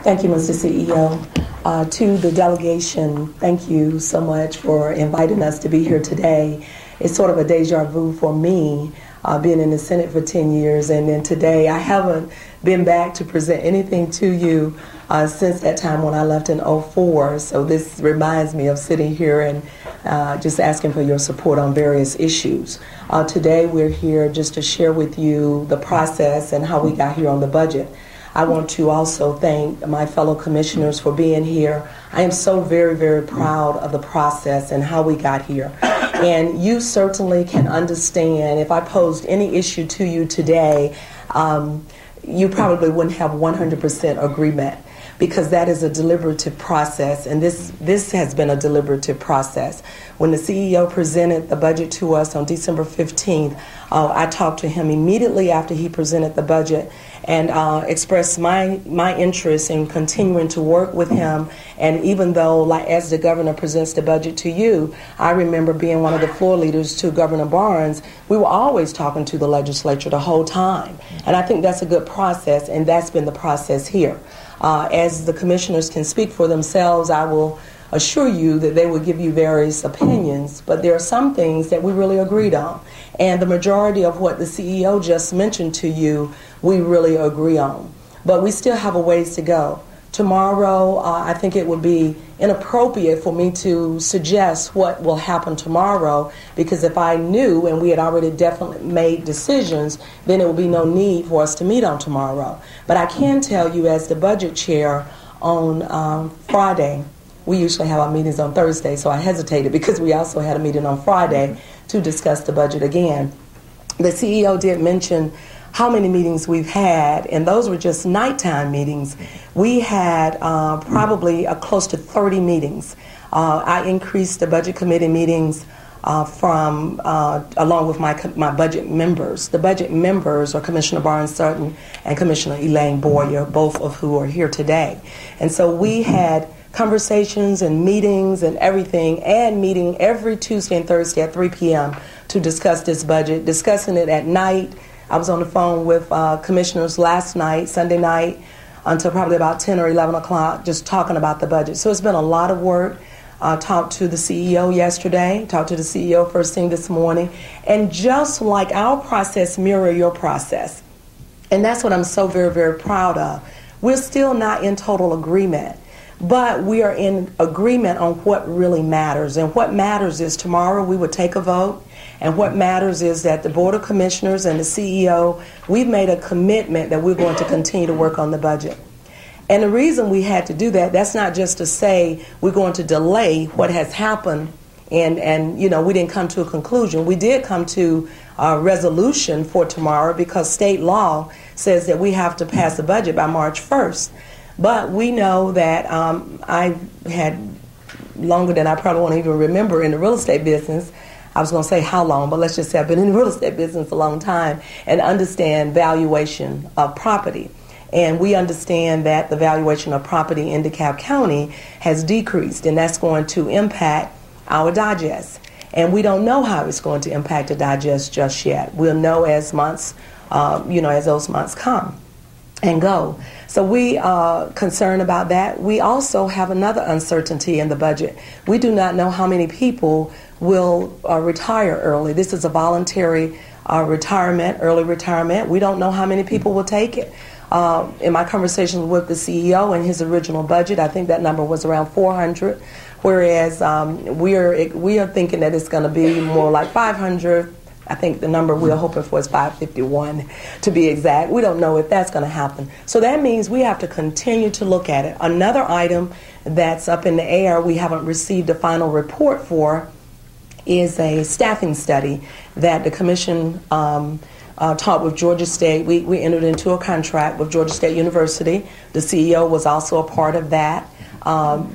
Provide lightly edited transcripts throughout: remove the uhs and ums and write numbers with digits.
Thank you, Mr. CEO. To the delegation, thank you so much for inviting us to be here today. It's sort of a deja vu for me, being in the Senate for 10 years, and then today I haven't been back to present anything to you since that time when I left in '04. So this reminds me of sitting here and just asking for your support on various issues. Today we're here just to share with you the process and how we got here on the budget. I want to also thank my fellow commissioners for being here. I am so very, very proud of the process and how we got here. And you certainly can understand if I posed any issue to you today, you probably wouldn't have 100% agreement, because that is a deliberative process, and this has been a deliberative process. When the CEO presented the budget to us on December 15th, I talked to him immediately after he presented the budget and expressed my interest in continuing to work with him. And even though, like as the governor presents the budget to you, I remember being one of the floor leaders to Governor Barnes, we were always talking to the legislature the whole time. And I think that's a good process, and that's been the process here. As the commissioners can speak for themselves, I will assure you that they will give you various opinions, but there are some things that we really agreed on. And the majority of what the CEO just mentioned to you, we really agree on. But we still have a ways to go. Tomorrow, I think it would be inappropriate for me to suggest what will happen tomorrow, because if I knew and we had already definitely made decisions, then it would be no need for us to meet on tomorrow. But I can tell you, as the budget chair, on Friday, we usually have our meetings on Thursday, so I hesitated because we also had a meeting on Friday to discuss the budget again. The CEO did mention how many meetings we've had, and those were just nighttime meetings. We had probably close to 30 meetings. I increased the budget committee meetings from along with my budget members. The budget members are Commissioner Barnes Sutton and Commissioner Elaine Boyer, both of who are here today. And so we had conversations and meetings and everything, and meeting every Tuesday and Thursday at 3 p.m. to discuss this budget, discussing it at night. I was on the phone with commissioners last night, Sunday night, until probably about 10 or 11 o'clock, just talking about the budget. So it's been a lot of work. Talked to the CEO yesterday, talked to the CEO first thing this morning, and just like our process mirror your process. And that's what I'm so very, very proud of. We're still not in total agreement, but we are in agreement on what really matters. And what matters is tomorrow we will take a vote. And what matters is that the Board of Commissioners and the CEO, we've made a commitment that we're going to continue to work on the budget. And the reason we had to do that, that's not just to say we're going to delay what has happened and you know, we didn't come to a conclusion. We did come to a resolution for tomorrow because state law says that we have to pass the budget by March 1st. But we know that I've had longer than I probably won't even remember in the real estate business. I was going to say how long, but let's just say I've been in the real estate business a long time and understand valuation of property. And we understand that the valuation of property in DeKalb County has decreased, and that's going to impact our digest. And we don't know how it's going to impact the digest just yet. We'll know as months, as those months come and go. So we are concerned about that. We also have another uncertainty in the budget. We do not know how many people will retire early. This is a voluntary retirement, early retirement. We don't know how many people will take it. In my conversations with the CEO and his original budget, I think that number was around 400, whereas we are thinking that it's going to be more like 500. I think the number we're hoping for is 551 to be exact. We don't know if that's going to happen. So that means we have to continue to look at it. Another item that's up in the air we haven't received a final report for is a staffing study that the commission talked with Georgia State. We entered into a contract with Georgia State University. The CEO was also a part of that.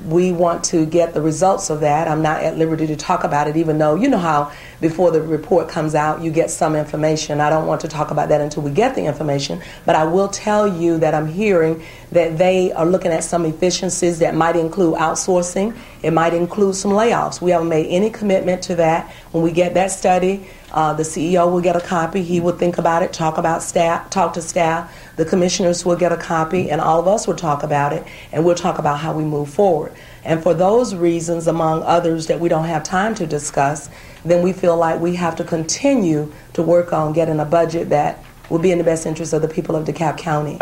We want to get the results of that. I'm not at liberty to talk about it, even though you know how before the report comes out you get some information. I don't want to talk about that until we get the information, but I will tell you that I'm hearing that they are looking at some efficiencies that might include outsourcing. It might include some layoffs. We haven't made any commitment to that. When we get that study, The CEO will get a copy. He will think about it, talk to staff. The commissioners will get a copy, and all of us will talk about it, and we'll talk about how we move forward. And for those reasons, among others that we don't have time to discuss, then we feel like we have to continue to work on getting a budget that will be in the best interest of the people of DeKalb County.